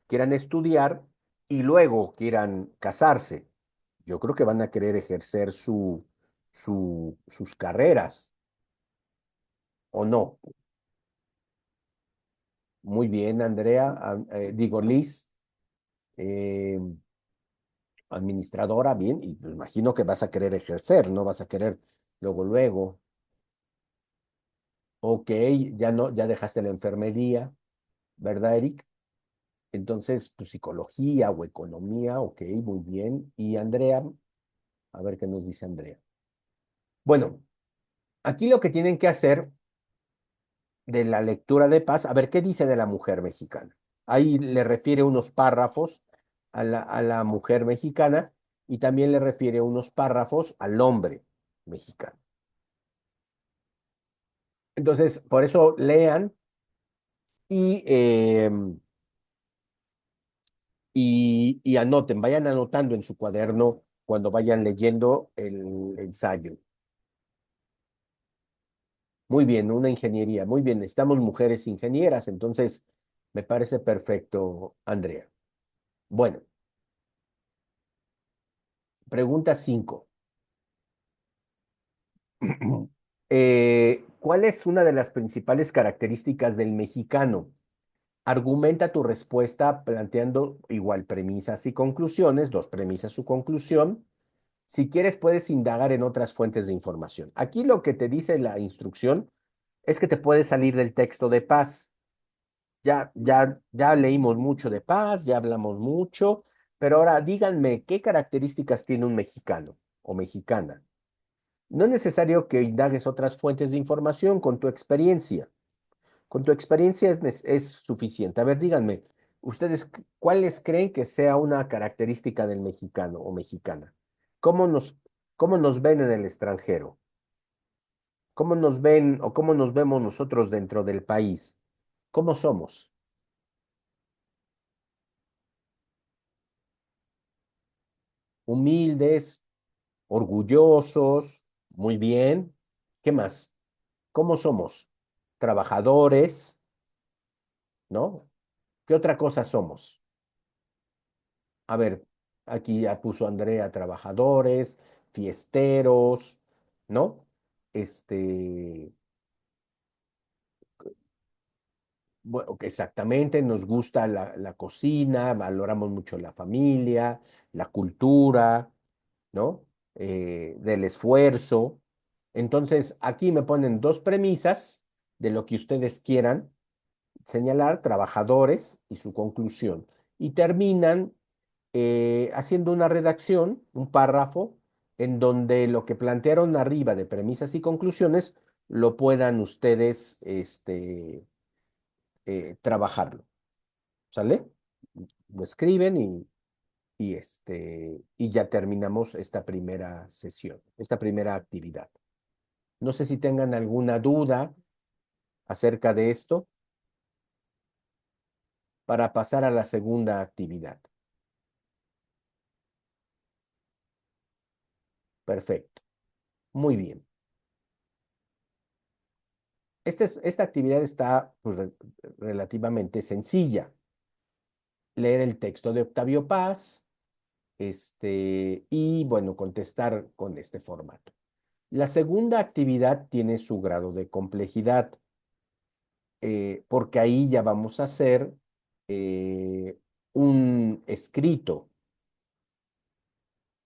S1: quieran estudiar y luego quieran casarse. Yo creo que van a querer ejercer sus carreras, ¿o no? Muy bien, Andrea, digo Liz, eh, administradora, bien, y me imagino que vas a querer ejercer, no vas a querer luego, luego. Ok, ya no, ya dejaste la enfermería, ¿verdad, Eric? Entonces, pues psicología o economía, ok, muy bien. Y Andrea, a ver qué nos dice Andrea. Bueno, aquí lo que tienen que hacer de la lectura de Paz, a ver qué dice de la mujer mexicana. Ahí le refiere unos párrafos a la mujer mexicana y también le refiere unos párrafos al hombre mexicano. Entonces, por eso lean y, y anoten, vayan anotando en su cuaderno cuando vayan leyendo el ensayo. Muy bien, una ingeniería, muy bien, necesitamos mujeres ingenieras, entonces me parece perfecto, Andrea. Bueno, pregunta 5. ¿Cuál es una de las principales características del mexicano? Argumenta tu respuesta planteando igual premisas y conclusiones, dos premisas, su conclusión. Si quieres, puedes indagar en otras fuentes de información. Aquí lo que te dice la instrucción es que te puedes salir del texto de Paz. Ya leímos mucho de Paz, ya hablamos mucho, pero ahora díganme, ¿qué características tiene un mexicano o mexicana? No es necesario que indagues otras fuentes de información con tu experiencia. Con tu experiencia es suficiente. A ver, díganme, ¿ustedes cuáles creen que sea una característica del mexicano o mexicana? ¿Cómo nos, cómo nos ven en el extranjero? ¿Cómo nos ven o cómo nos vemos nosotros dentro del país? ¿Cómo somos? Humildes, orgullosos, muy bien. ¿Qué más? ¿Cómo somos? Trabajadores, ¿no? ¿Qué otra cosa somos? A ver, aquí ya puso Andrea, trabajadores, fiesteros, ¿no? Este, bueno, que exactamente, nos gusta la cocina, valoramos mucho la familia, la cultura, ¿no? Del esfuerzo. Entonces, aquí me ponen dos premisas de lo que ustedes quieran señalar, trabajadores y su conclusión. Y terminan haciendo una redacción, un párrafo, en donde lo que plantearon arriba de premisas y conclusiones lo puedan ustedes trabajarlo. ¿Sale? Lo escriben y ya terminamos esta primera sesión, esta primera actividad. No sé si tengan alguna duda acerca de esto. para pasar a la segunda actividad. Perfecto. Muy bien. Esta actividad está pues, relativamente sencilla. Leer el texto de Octavio Paz, y bueno, contestar con este formato. La segunda actividad tiene su grado de complejidad, porque ahí ya vamos a hacer un escrito,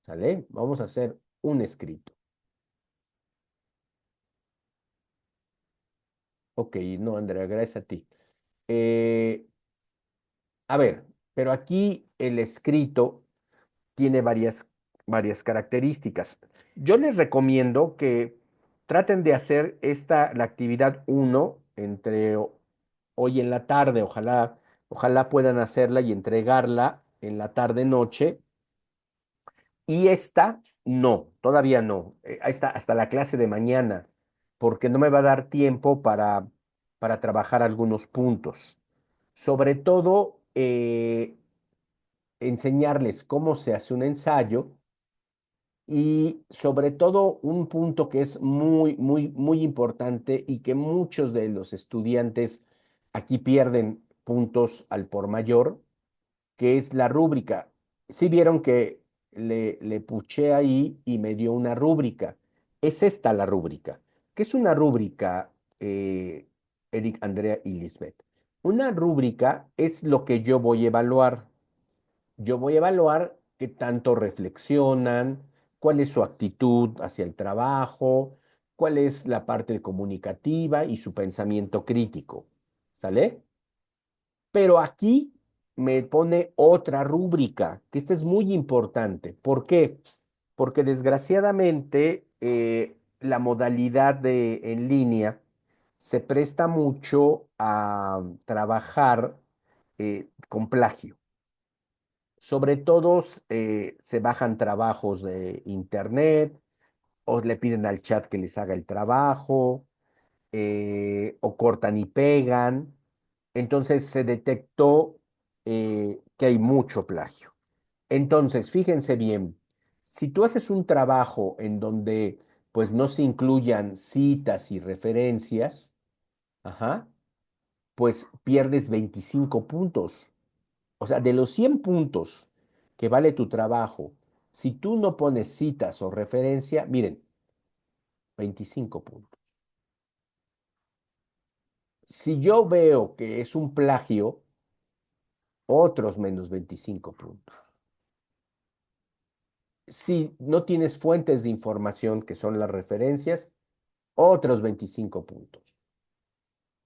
S1: ¿sale? Vamos a hacer un escrito. Ok, no, Andrea, gracias a ti. Eh, a ver, pero aquí el escrito tiene varias características. Yo les recomiendo que traten de hacer la actividad uno hoy en la tarde. Ojalá puedan hacerla y entregarla en la tarde-noche. Y esta, no, todavía no. Ahí está, hasta la clase de mañana, porque no me va a dar tiempo para trabajar algunos puntos. Sobre todo, enseñarles cómo se hace un ensayo y sobre todo un punto que es muy importante y que muchos de los estudiantes aquí pierden puntos al por mayor, que es la rúbrica. Sí vieron que le puché ahí y me dio una rúbrica. Es esta la rúbrica. ¿Qué es una rúbrica, Eric, Andrea y Lisbeth? Una rúbrica es lo que yo voy a evaluar. Yo voy a evaluar qué tanto reflexionan, cuál es su actitud hacia el trabajo, cuál es la parte comunicativa y su pensamiento crítico. ¿Sale? Pero aquí me pone otra rúbrica, que esta es muy importante. ¿Por qué? Porque desgraciadamente la modalidad en línea se presta mucho a trabajar con plagio. Sobre todo se bajan trabajos de internet o le piden al chat que les haga el trabajo, o cortan y pegan. Entonces se detectó que hay mucho plagio. Entonces, fíjense bien, si tú haces un trabajo en donde pues no se incluyan citas y referencias, ajá, pues pierdes 25 puntos. O sea, de los 100 puntos que vale tu trabajo, si tú no pones citas o referencia, miren, 25 puntos. Si yo veo que es un plagio, otros menos 25 puntos. Si no tienes fuentes de información, que son las referencias, otros 25 puntos.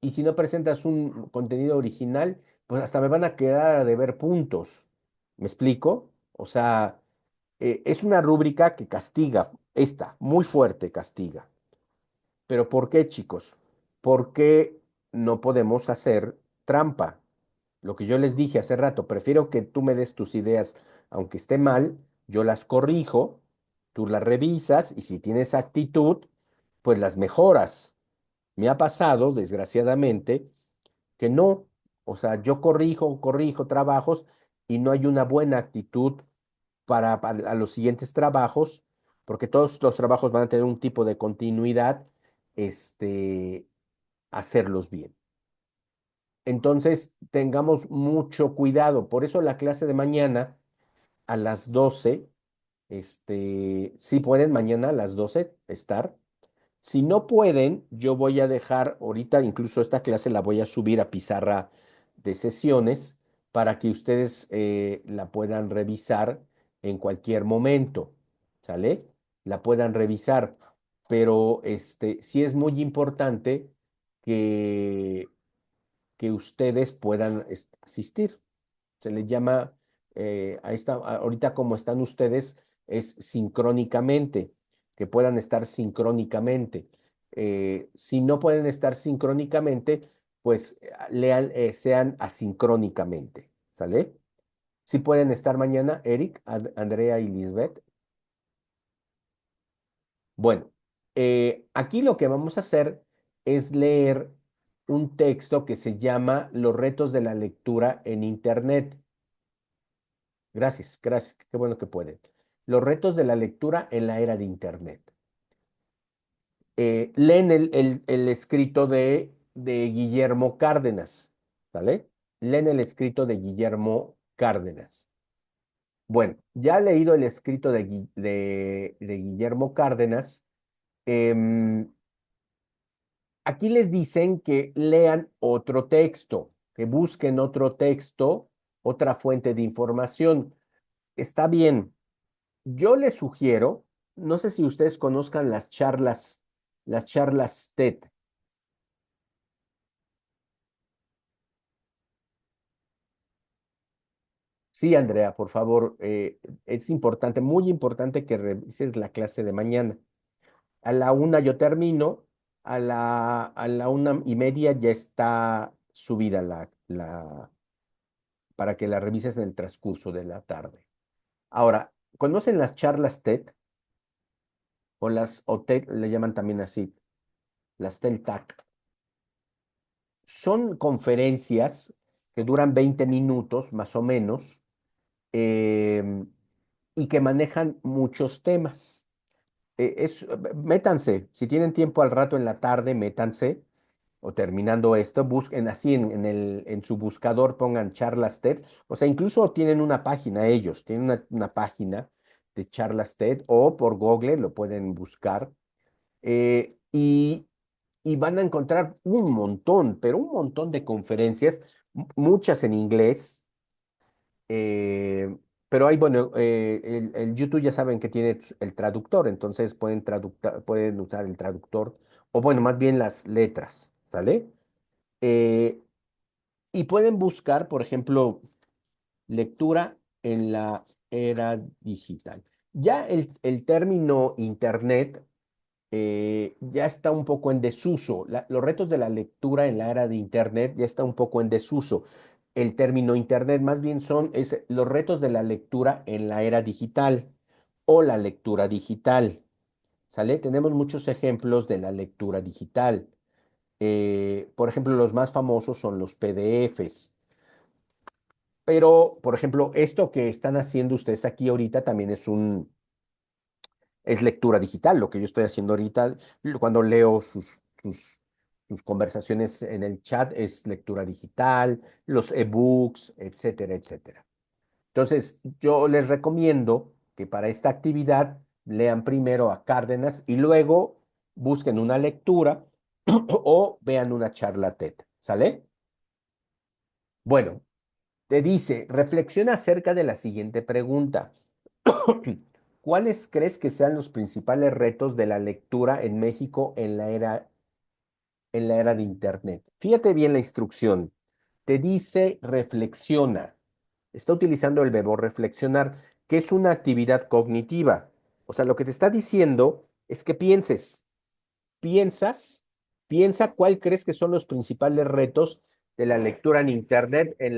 S1: Y si no presentas un contenido original, pues hasta me van a quedar a deber puntos. ¿Me explico? O sea, es una rúbrica que castiga, esta, muy fuerte castiga. ¿Pero por qué, chicos? Porque no podemos hacer trampa. Lo que yo les dije hace rato, prefiero que tú me des tus ideas, aunque esté mal, yo las corrijo, tú las revisas y si tienes actitud, pues las mejoras. Me ha pasado, desgraciadamente, que no. O sea, yo corrijo trabajos y no hay una buena actitud para a los siguientes trabajos, porque todos los trabajos van a tener un tipo de continuidad, este, hacerlos bien. Entonces, tengamos mucho cuidado. Por eso la clase de mañana a las 12, si pueden mañana a las 12 estar. Si no pueden, yo voy a dejar ahorita, incluso esta clase la voy a subir a pizarra de sesiones para que ustedes la puedan revisar en cualquier momento, ¿sale? La puedan revisar, pero sí es muy importante que, que ustedes puedan asistir. Se le llama, ahorita como están ustedes, es sincrónicamente, que puedan estar sincrónicamente. Si no pueden estar sincrónicamente, pues sean asincrónicamente, ¿sale? Si pueden estar mañana, Eric, Andrea y Lisbeth. Bueno, aquí lo que vamos a hacer es leer un texto que se llama Los retos de la lectura en Internet. Gracias, gracias, qué bueno que pueden. Los retos de la lectura en la era de Internet. Leen el escrito de Guillermo Cárdenas, ¿vale? Leen el escrito de Guillermo Cárdenas. Bueno, ya he leído el escrito de Guillermo Cárdenas. em, Aquí les dicen que lean otro texto, que busquen otro texto, otra fuente de información. Está bien. Yo les sugiero, no sé si ustedes conozcan las charlas TED. Sí, Andrea, por favor, es importante, muy importante que revises la clase de mañana. A la una yo termino, a la 1:30 ya está subida para que la revises en el transcurso de la tarde. Ahora, ¿conocen las charlas TED o TED le llaman también así, las TED-TAC? Son conferencias que duran 20 minutos más o menos, em, y que manejan muchos temas. Métanse, si tienen tiempo al rato en la tarde, métanse, o terminando esto, busquen así en su buscador, pongan charlas TED, o sea, incluso tienen una página ellos, tienen una página de charlas TED, o por Google lo pueden buscar, y van a encontrar un montón, pero un montón de conferencias, muchas en inglés, eh, pero hay, bueno, el YouTube ya saben que tiene el traductor, entonces pueden usar el traductor, o bueno, más bien las letras, ¿vale? Eh, y pueden buscar, por ejemplo, lectura en la era digital. Ya el término Internet ya está un poco en desuso. Los retos de la lectura en la era de Internet ya está un poco en desuso. El término Internet más bien es los retos de la lectura en la era digital o la lectura digital. ¿Sale? Tenemos muchos ejemplos de la lectura digital. Por ejemplo, los más famosos son los PDFs. Pero, por ejemplo, esto que están haciendo ustedes aquí ahorita también es lectura digital, lo que yo estoy haciendo ahorita, cuando leo sus conversaciones en el chat, es lectura digital, los ebooks, etcétera, etcétera. Entonces, yo les recomiendo que para esta actividad lean primero a Cárdenas y luego busquen una lectura o vean una charla TED, ¿sale? Bueno, te dice, reflexiona acerca de la siguiente pregunta. ¿Cuáles crees que sean los principales retos de la lectura en México en la era de Internet? Fíjate bien la instrucción. Te dice reflexiona. Está utilizando el verbo reflexionar, que es una actividad cognitiva. O sea, lo que te está diciendo es que piensas, piensa cuál crees que son los principales retos de la lectura en Internet en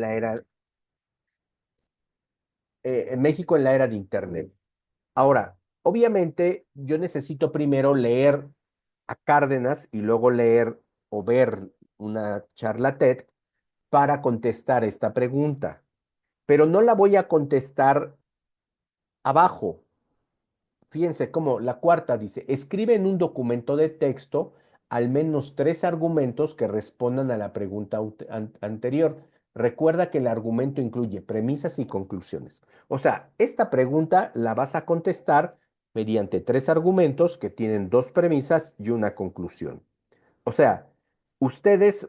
S1: México en la era de Internet. Ahora, obviamente, yo necesito primero leer a Cárdenas y luego leer o ver una charla TED para contestar esta pregunta, pero no la voy a contestar abajo. Fíjense cómo la cuarta dice, escribe en un documento de texto al menos 3 argumentos que respondan a la pregunta anterior. Recuerda que el argumento incluye premisas y conclusiones. O sea, esta pregunta la vas a contestar mediante 3 argumentos que tienen 2 premisas y una conclusión. O sea, ustedes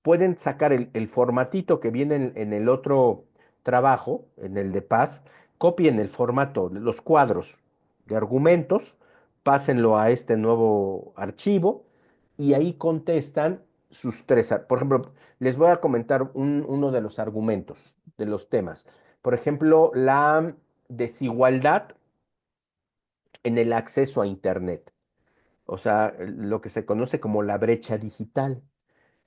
S1: pueden sacar el formatito que viene en el otro trabajo, en el de paz, copien el formato, los cuadros de argumentos, pásenlo a este nuevo archivo y ahí contestan sus Por ejemplo, les voy a comentar uno de los argumentos, de los temas. Por ejemplo, la desigualdad en el acceso a Internet. O sea, lo que se conoce como la brecha digital.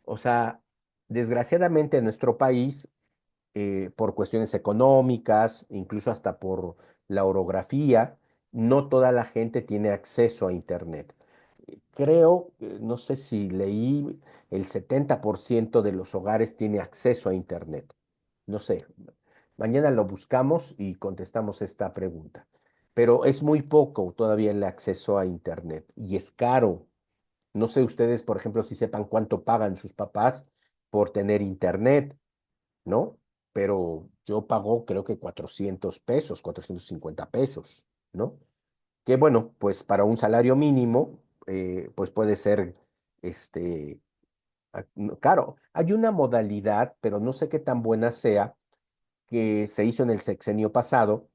S1: O sea, desgraciadamente en nuestro país, por cuestiones económicas, incluso hasta por la orografía, no toda la gente tiene acceso a Internet. Creo, no sé si leí, el 70% de los hogares tiene acceso a Internet. No sé, mañana lo buscamos y contestamos esta pregunta. Pero es muy poco todavía el acceso a Internet y es caro. No sé ustedes, por ejemplo, si sepan cuánto pagan sus papás por tener Internet, ¿no? Pero yo pago creo que 400 pesos, 450 pesos, ¿no? Que bueno, pues para un salario mínimo, pues puede ser, este, no, claro, hay una modalidad, pero no sé qué tan buena sea, que se hizo en el sexenio pasado,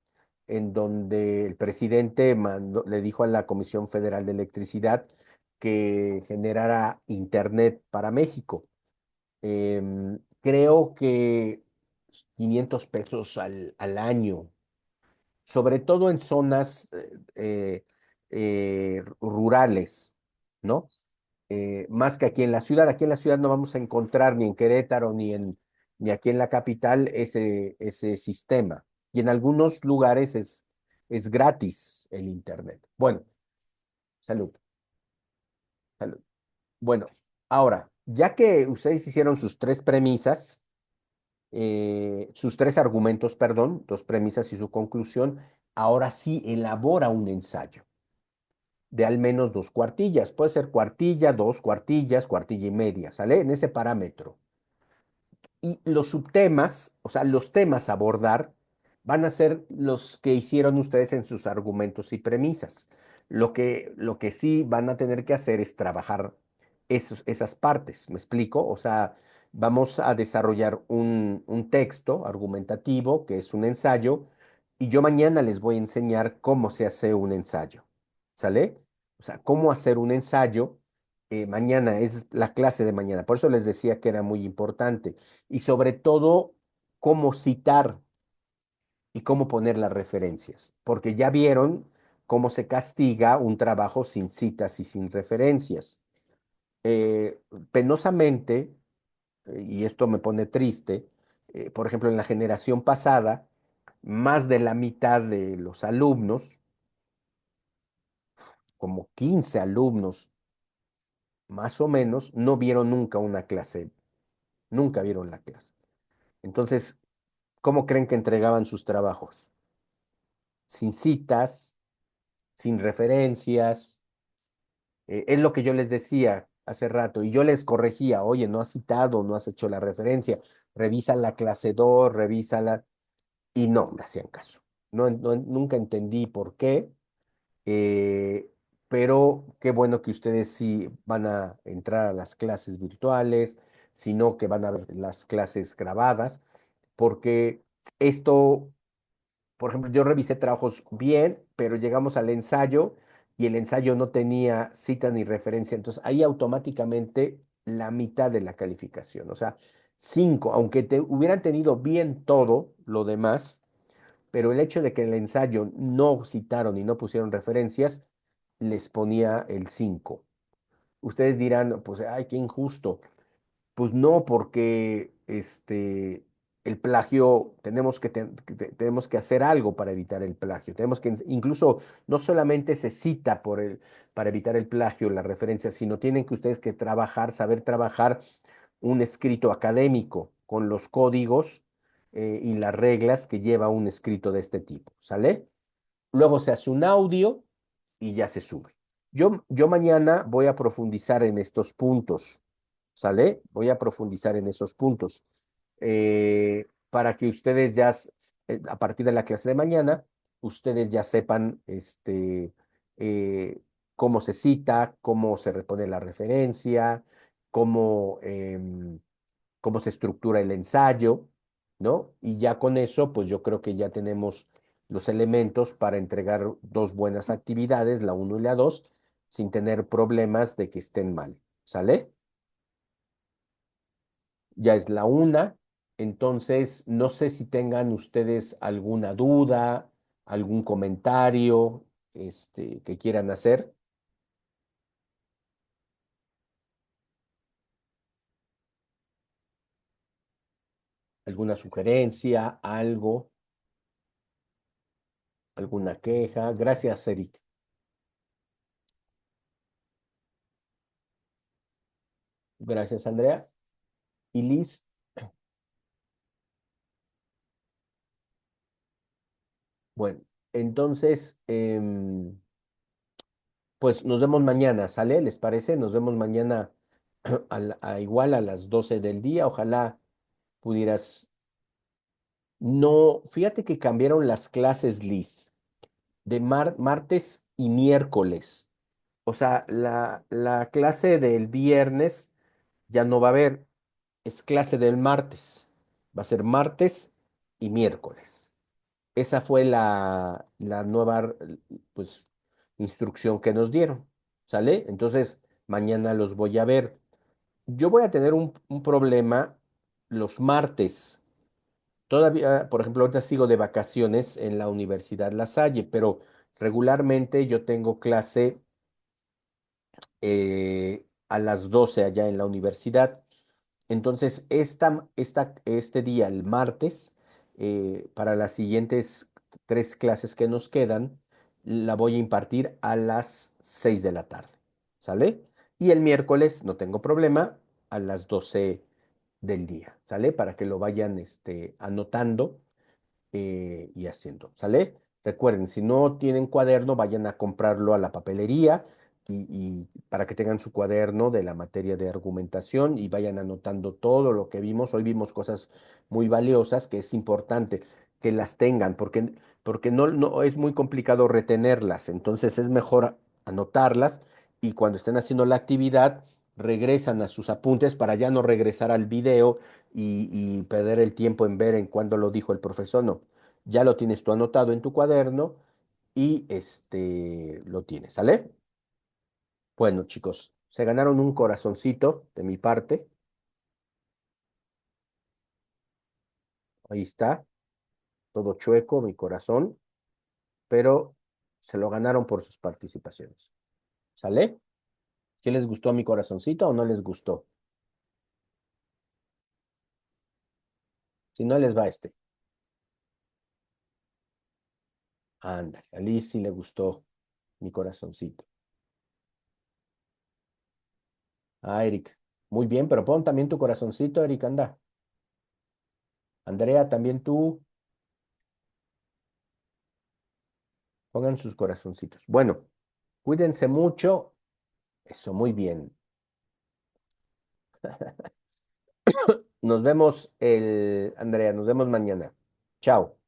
S1: en donde el presidente le dijo a la Comisión Federal de Electricidad que generara Internet para México. Creo que 500 pesos al año, sobre todo en zonas rurales, ¿no? Más que aquí en la ciudad. Aquí en la ciudad no vamos a encontrar ni en Querétaro ni aquí en la capital ese sistema. Y en algunos lugares es gratis el Internet. Bueno, salud, salud. Bueno, ahora, ya que ustedes hicieron sus tres premisas, sus tres argumentos, perdón, dos premisas y su conclusión, ahora sí elabora un ensayo de al menos dos cuartillas. Puede ser cuartilla, dos cuartillas, cuartilla y media, ¿sale? En ese parámetro. Y los subtemas, o sea, los temas a abordar, van a ser los que hicieron ustedes en sus argumentos y premisas. Lo que sí van a tener que hacer es trabajar esas partes, ¿me explico? O sea, vamos a desarrollar un texto argumentativo, que es un ensayo, y yo mañana les voy a enseñar cómo se hace un ensayo, ¿sale? O sea, cómo hacer un ensayo. Mañana es la clase de mañana, por eso les decía que era muy importante y sobre todo cómo citar y cómo poner las referencias, porque ya vieron cómo se castiga un trabajo sin citas y sin referencias. Eh, Penosamente, y esto me pone triste, por ejemplo, en la generación pasada, más de la mitad de los alumnos, como 15 alumnos más o menos, no vieron nunca una clase, nunca vieron la clase. Entonces, ¿cómo creen que entregaban sus trabajos? Sin citas, sin referencias. Es lo que yo les decía hace rato y yo les corregía, oye, no has citado, no has hecho la referencia, revisa la clase 2, revísala, y no me hacían caso. Nunca entendí por qué, eh, pero qué bueno que ustedes sí van a entrar a las clases virtuales, sino que van a ver las clases grabadas, porque esto, por ejemplo, yo revisé trabajos bien, pero llegamos al ensayo y el ensayo no tenía cita ni referencia. Entonces, ahí automáticamente la mitad de la calificación, o sea, 5, aunque te hubieran tenido bien todo lo demás, pero el hecho de que el ensayo no citaron y no pusieron referencias, les ponía el 5. Ustedes dirán, pues, ay, qué injusto. Pues no, porque el plagio, tenemos que hacer algo para evitar el plagio. Tenemos que, incluso, no solamente se cita para evitar el plagio, la referencia, sino tienen que ustedes que trabajar, saber trabajar un escrito académico con los códigos y las reglas que lleva un escrito de este tipo, ¿sale? Luego se hace un audio y ya se sube. Yo mañana voy a profundizar en estos puntos, ¿sale? Voy a profundizar en esos puntos para que ustedes ya, a partir de la clase de mañana, ustedes ya sepan eh, cómo se cita, cómo se repone la referencia, cómo, cómo se estructura el ensayo, ¿no? Y ya con eso, pues yo creo que ya tenemos los elementos para entregar dos buenas actividades, la uno y la 2, sin tener problemas de que estén mal, ¿sale? Ya es la una, entonces no sé si tengan ustedes alguna duda, algún comentario, que quieran hacer, alguna sugerencia, algo, alguna queja. Gracias, Eric. Gracias, Andrea. Y Liz, bueno, entonces, pues nos vemos mañana, ¿sale? ¿Les parece? Nos vemos mañana igual a las 12 del día. Ojalá pudieras. No, fíjate que cambiaron las clases, Liz, de martes y miércoles. O sea, la clase del viernes ya no va a haber, es clase del martes. Va a ser martes y miércoles. Esa fue la nueva, pues, instrucción que nos dieron, ¿sale? Entonces, mañana los voy a ver. Yo voy a tener un problema los martes. Todavía, por ejemplo, ahorita sigo de vacaciones en la Universidad La Salle, pero regularmente yo tengo clase a las 12 allá en la universidad. Entonces, este día, el martes, para las siguientes 3 clases que nos quedan, la voy a impartir a las 6 de la tarde. ¿Sale? Y el miércoles, no tengo problema, a las 12 del día. ¿Sale? Para que lo vayan anotando y haciendo, ¿sale? Recuerden, si no tienen cuaderno, vayan a comprarlo a la papelería y para que tengan su cuaderno de la materia de argumentación y vayan anotando todo lo que vimos. Hoy vimos cosas muy valiosas que es importante que las tengan porque no es muy complicado retenerlas. Entonces es mejor anotarlas y cuando estén haciendo la actividad, regresan a sus apuntes para ya no regresar al video y perder el tiempo en ver en cuándo lo dijo el profesor. No, ya lo tienes tú anotado en tu cuaderno y lo tienes, ¿sale? Bueno, chicos, se ganaron un corazoncito de mi parte. Ahí está, todo chueco, mi corazón, pero se lo ganaron por sus participaciones. ¿Sale? ¿Qué les gustó mi corazoncito o no les gustó? Si no les va Ándale, a Liz sí le gustó mi corazoncito. Ah, Eric. Muy bien, pero pon también tu corazoncito, Eric, anda. Andrea, también tú, pongan sus corazoncitos. Bueno, cuídense mucho. Eso, muy bien. Andrea, nos vemos mañana. Chao.